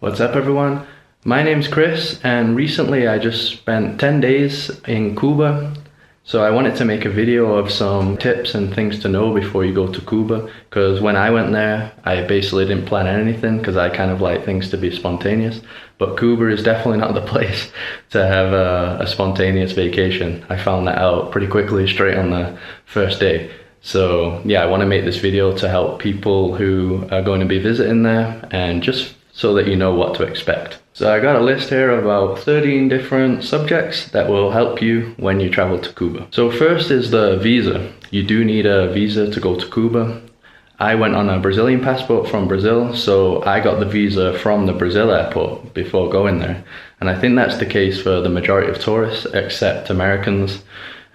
What's up, everyone? My name's Chris, and recently I just spent 10 days in Cuba. So I wanted to make a video of some tips and things to know before you go to Cuba, because when I went there, I basically didn't plan anything because I kind of like things to be spontaneous. But Cuba is definitely not the place to have a spontaneous vacation. I found that out pretty quickly, straight on the first day. So yeah, I want to make this video to help people who are going to be visiting there, and just so that you know what to expect. So I got a list here of about 13 different subjects that will help you when you travel to Cuba. So first is the visa. You do need a visa to go to Cuba. I went on a Brazilian passport from Brazil, so I got the visa from the Brazil airport before going there. And I think that's the case for the majority of tourists, except Americans.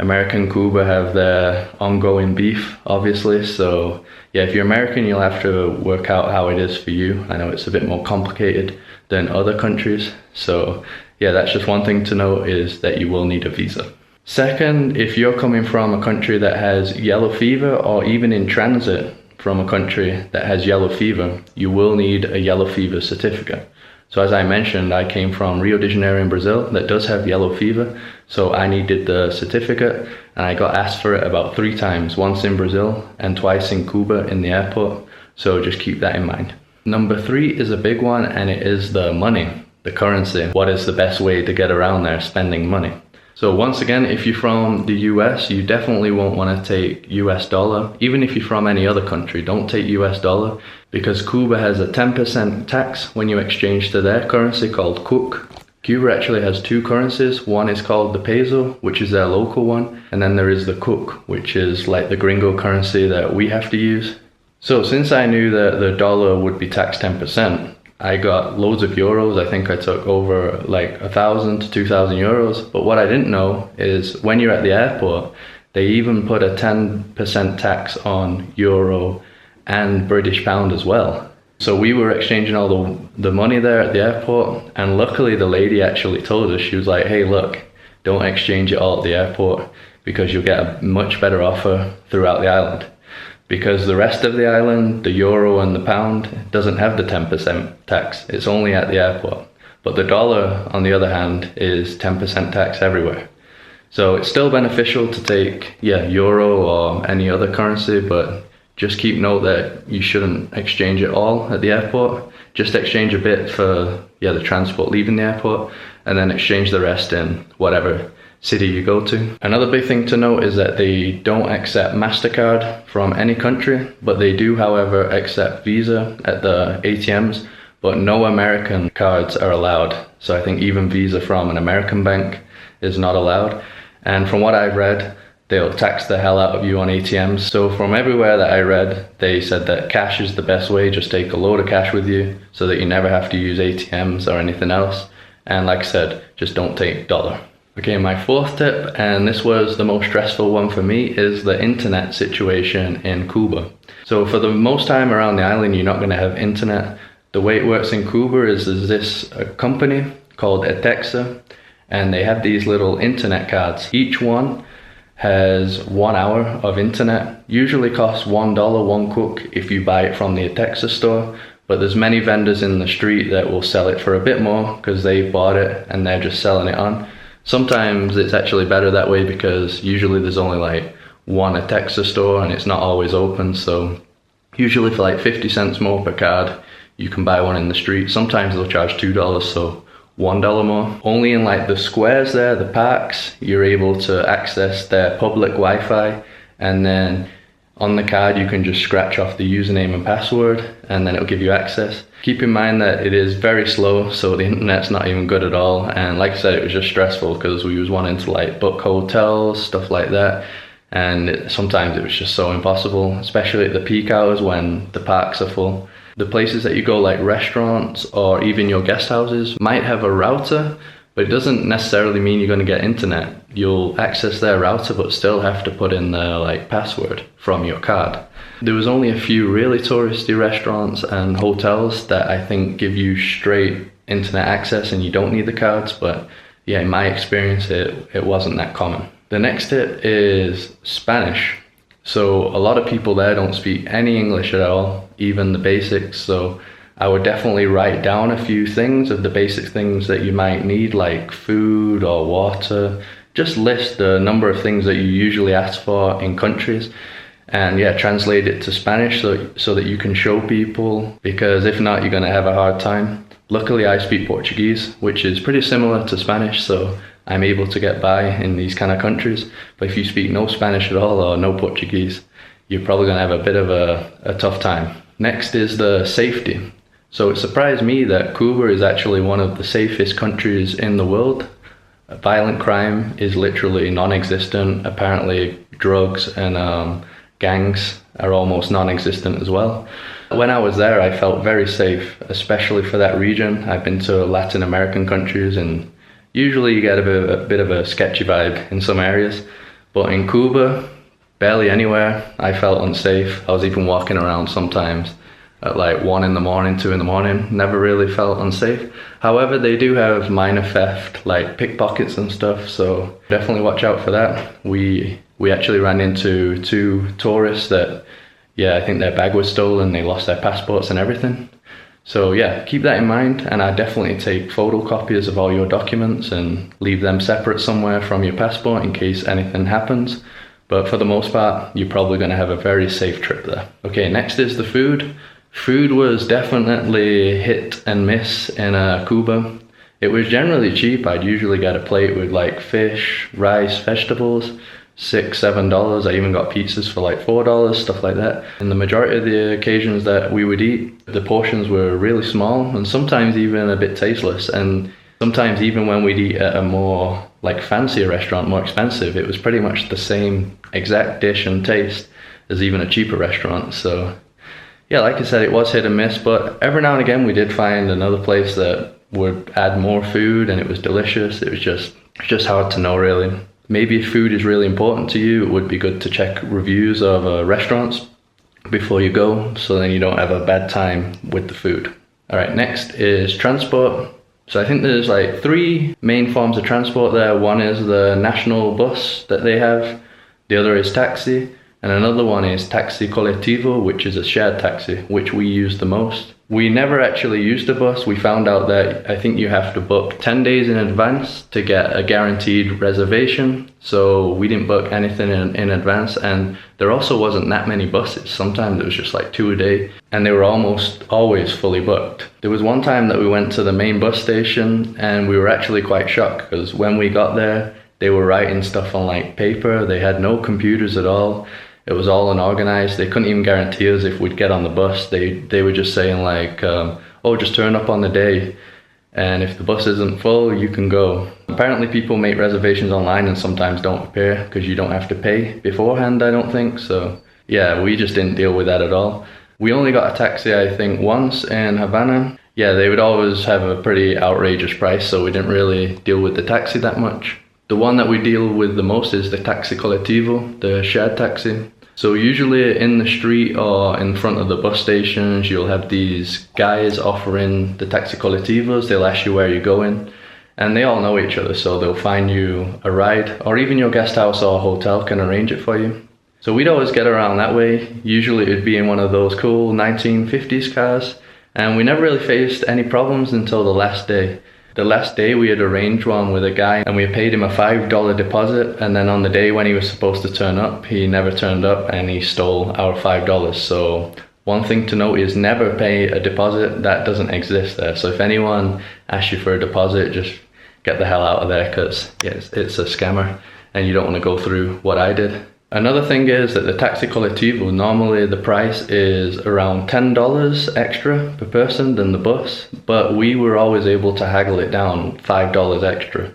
American Cuba have their ongoing beef, obviously, so yeah, if you're American, you'll have to work out how it is for you. I know it's a bit more complicated than other countries, so yeah, that's just one thing to note, is that you will need a visa. Second, if you're coming from a country that has yellow fever, or even in transit from a country that has yellow fever, you will need a yellow fever certificate. So as I mentioned, I came from Rio de Janeiro in Brazil that does have yellow fever, so I needed the certificate, and I got asked for it about 3 times, once in Brazil and twice in Cuba in the airport, so just keep that in mind. Number 3 is a big one, and it is the money, the currency. What is the best way to get around there spending money? So once again, if you're from the US, you definitely won't want to take US dollar. Even if you're from any other country, don't take US dollar, because Cuba has a 10% tax when you exchange to their currency called CUC. Cuba actually has 2 currencies. One is called the peso, which is their local one, and then there is the CUC, which is like the gringo currency that we have to use. So since I knew that the dollar would be taxed 10%, I got loads of euros. I think I took over like 1,000 to 2,000 euros. But what I didn't know is when you're at the airport, they even put a 10% tax on euro and British pound as well. So we were exchanging all the money there at the airport, and luckily the lady actually told us, she was like, hey, look, don't exchange it all at the airport, because you'll get a much better offer throughout the island. Because the rest of the island, the euro and the pound, doesn't have the 10% tax. It's only at the airport. But the dollar, on the other hand, is 10% tax everywhere. So it's still beneficial to take, euro or any other currency, but just keep note that you shouldn't exchange it all at the airport. Just exchange a bit for, the transport leaving the airport, and then exchange the rest in whatever city you go to. Another big thing to note is that they don't accept MasterCard from any country, but they do, however, accept Visa at the ATMs, but no American cards are allowed. So I think even Visa from an American bank is not allowed. And from what I've read, they'll tax the hell out of you on ATMs. So from everywhere that I read, they said that cash is the best way. Just take a load of cash with you so that you never have to use ATMs or anything else. And like I said, just don't take dollar. Okay, my 4th tip, and this was the most stressful one for me, is the internet situation in Cuba. So for the most time around the island, you're not going to have internet. The way it works in Cuba is there's this company called Etexa, and they have these little internet cards. Each one has 1 hour of internet. Usually costs $1, 1 CUC if you buy it from the Etexa store. But there's many vendors in the street that will sell it for a bit more because they've bought it and they're just selling it on. Sometimes it's actually better that way, because usually there's only like one Etexa store and it's not always open. So usually for like 50 cents more per card, you can buy one in the street. Sometimes they'll charge $2, so $1 more. Only in like the squares there, the parks, you're able to access their public Wi-Fi, and then on the card you can just scratch off the username and password, and then it'll give you access. Keep in mind that it is very slow, so the internet's not even good at all. And like I said, it was just stressful because we was wanting to like book hotels, stuff like that, and sometimes it was just so impossible, especially at the peak hours when the parks are full. The places that you go, like restaurants or even your guest houses, might have a router, but it doesn't necessarily mean you're going to get internet. You'll access their router but still have to put in their like password from your card. There was only a few really touristy restaurants and hotels that I think give you straight internet access and you don't need the cards, but yeah, in my experience it wasn't that common. The next tip is Spanish. So a lot of people there don't speak any English at all, even the basics, so I would definitely write down a few things of the basic things that you might need, like food or water. Just list the number of things that you usually ask for in countries, and yeah, translate it to Spanish so that you can show people, because if not, you're going to have a hard time. Luckily, I speak Portuguese, which is pretty similar to Spanish, so I'm able to get by in these kind of countries. But if you speak no Spanish at all or no Portuguese, you're probably going to have a bit of a tough time. Next is the safety. So it surprised me that Cuba is actually one of the safest countries in the world. Violent crime is literally non-existent. Apparently drugs and gangs are almost non-existent as well. When I was there, I felt very safe, especially for that region. I've been to Latin American countries, and usually you get a bit of a sketchy vibe in some areas. But in Cuba, barely anywhere, I felt unsafe. I was even walking around sometimes at like 1 in the morning, 2 in the morning. Never really felt unsafe. However, they do have minor theft, like pickpockets and stuff, so definitely watch out for that. We actually ran into 2 tourists that, yeah, I think their bag was stolen, they lost their passports and everything. So yeah, keep that in mind, and I definitely take photocopies of all your documents and leave them separate somewhere from your passport in case anything happens. But for the most part, you're probably going to have a very safe trip there. Okay, next is the food. Food was definitely hit and miss in Cuba. It was generally cheap. I'd usually get a plate with like fish, rice, vegetables, $6-7. I even got pizzas for like $4, stuff like that. And the majority of the occasions that we would eat, the portions were really small and sometimes even a bit tasteless. And sometimes even when we'd eat at a more like fancier restaurant, more expensive, it was pretty much the same exact dish and taste as even a cheaper restaurant. So yeah, like I said, it was hit and miss, but every now and again we did find another place that would add more food and it was delicious. It was just hard to know really. Maybe if food is really important to you, it would be good to check reviews of restaurants before you go, so then you don't have a bad time with the food. All right, next is transport. So I think there's like 3 main forms of transport there. One is the national bus that they have, the other is taxi, and another one is taxi colectivo, which is a shared taxi, which we use the most. We never actually used a bus. We found out that I think you have to book 10 days in advance to get a guaranteed reservation. So we didn't book anything in advance, and there also wasn't that many buses. Sometimes it was just like 2 a day, and they were almost always fully booked. There was one time that we went to the main bus station and we were actually quite shocked because when we got there, they were writing stuff on like paper. They had no computers at all. It was all unorganized. They couldn't even guarantee us if we'd get on the bus. They were just saying like, oh, just turn up on the day, and if the bus isn't full, you can go. Apparently people make reservations online and sometimes don't appear because you don't have to pay beforehand, I don't think. So yeah, we just didn't deal with that at all. We only got a taxi, I think, once in Havana. Yeah, they would always have a pretty outrageous price, so we didn't really deal with the taxi that much. The one that we deal with the most is the taxi colectivo, the shared taxi. So usually in the street or in front of the bus stations, you'll have these guys offering the taxi colectivos. They'll ask you where you're going, and they all know each other, so they'll find you a ride, or even your guest house or hotel can arrange it for you. So we'd always get around that way. Usually it'd be in one of those cool 1950s cars, and we never really faced any problems until the last day. The last day we had arranged one with a guy and we paid him a $5 deposit, and then on the day when he was supposed to turn up, he never turned up and he stole our $5. So one thing to note is never pay a deposit. That doesn't exist there. So if anyone asks you for a deposit, just get the hell out of there, because it's a scammer and you don't want to go through what I did. Another thing is that the taxi colectivo, normally the price is around $10 extra per person than the bus, but we were always able to haggle it down $5 extra.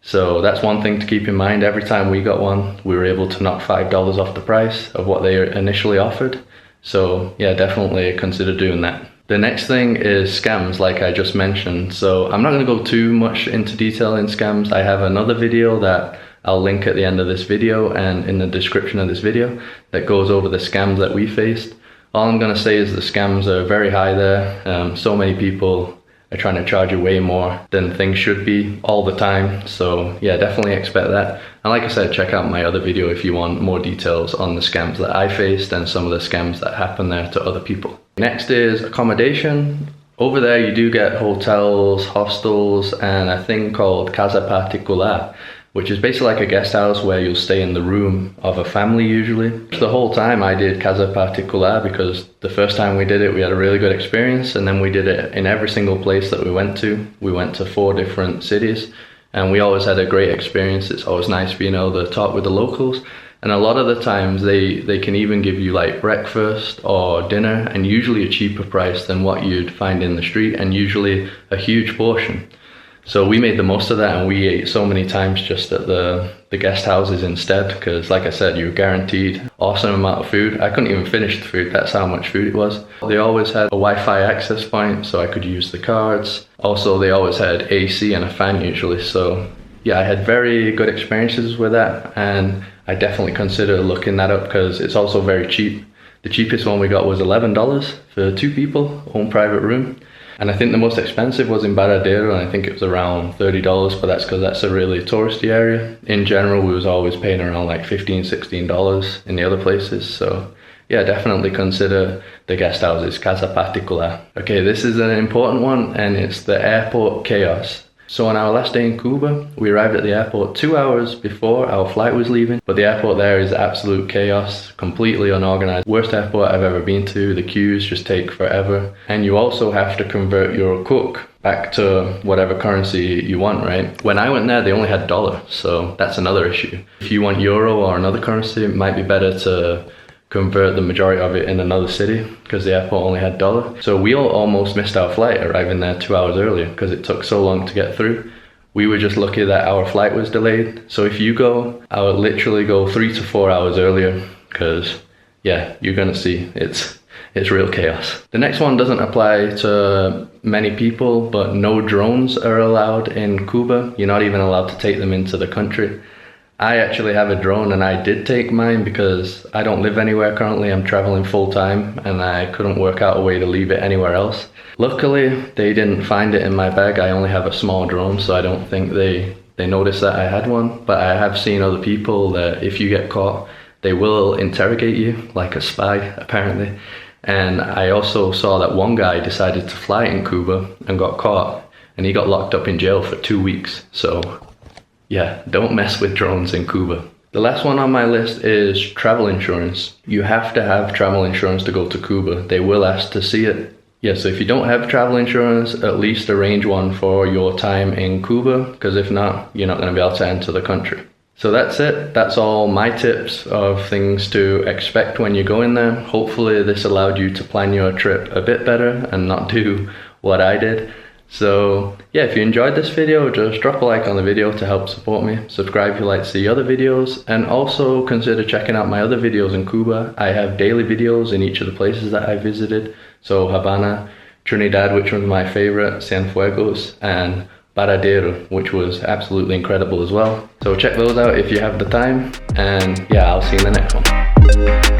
So that's one thing to keep in mind. Every time we got one, we were able to knock $5 off the price of what they initially offered. So yeah, definitely consider doing that. The next thing is scams, like I just mentioned. So I'm not going to go too much into detail in scams. I have another video that I'll link at the end of this video and in the description of this video that goes over the scams that we faced. All I'm going to say is the scams are very high there. So many people are trying to charge you way more than things should be all the time. So yeah, definitely expect that. And like I said, check out my other video if you want more details on the scams that I faced and some of the scams that happen there to other people. Next is accommodation. Over there you do get hotels, hostels, and a thing called casa particular, which is basically like a guest house where you'll stay in the room of a family usually. The whole time I did casa particular because the first time we did it we had a really good experience, and then we did it in every single place that we went to. We went to 4 different cities and we always had a great experience. It's always nice being able to talk with the locals, and a lot of the times they can even give you like breakfast or dinner, and usually a cheaper price than what you'd find in the street, and usually a huge portion. So we made the most of that, and we ate so many times just at the guest houses instead, because like I said, you were guaranteed awesome amount of food. I couldn't even finish the food, that's how much food it was. They always had a Wi-Fi access point so I could use the cards. Also they always had AC and a fan usually, so yeah, I had very good experiences with that, and I definitely consider looking that up because it's also very cheap. The cheapest one we got was $11 for 2 people, own private room. And I think the most expensive was in Baradero, and I think it was around $30, but that's because that's a really touristy area. In general, we was always paying around like $15, $16 in the other places. So yeah, definitely consider the guest houses, casa particular. Okay, this is an important one, and it's the airport chaos. So on our last day in Cuba, we arrived at the airport 2 hours before our flight was leaving, but the airport there is absolute chaos, completely unorganized. Worst airport I've ever been to. The queues just take forever, and you also have to convert your cook back to whatever currency you want, right? When I went there, they only had dollar, so that's another issue. If you want euro or another currency, it might be better to convert the majority of it in another city, because the airport only had dollar. So we all almost missed our flight arriving there 2 hours earlier because it took so long to get through. We were just lucky that our flight was delayed. So if you go, I would literally go 3 to 4 hours earlier, because yeah, you're gonna see it's real chaos. The next one doesn't apply to many people, but no drones are allowed in Cuba. You're not even allowed to take them into the country. I actually have a drone, and I did take mine because I don't live anywhere currently. I'm traveling full time and I couldn't work out a way to leave it anywhere else. Luckily, they didn't find it in my bag. I only have a small drone, so I don't think they noticed that I had one. But I have seen other people that if you get caught, they will interrogate you like a spy, apparently. And I also saw that one guy decided to fly in Cuba and got caught, and he got locked up in jail for 2 weeks. So yeah, don't mess with drones in Cuba. The last one on my list is travel insurance. You have to have travel insurance to go to Cuba. They will ask to see it. Yeah, so if you don't have travel insurance, at least arrange one for your time in Cuba, because if not, you're not going to be able to enter the country. So that's it. That's all my tips of things to expect when you go in there. Hopefully this allowed you to plan your trip a bit better and not do what I did. So yeah, if you enjoyed this video, just drop a like on the video to help support me. Subscribe if you like to see other videos, and also consider checking out my other videos in Cuba. I have daily videos in each of the places that I visited. So Havana, Trinidad, which was my favorite, Cienfuegos, and Baradero, which was absolutely incredible as well. So check those out if you have the time, and yeah, I'll see you in the next one.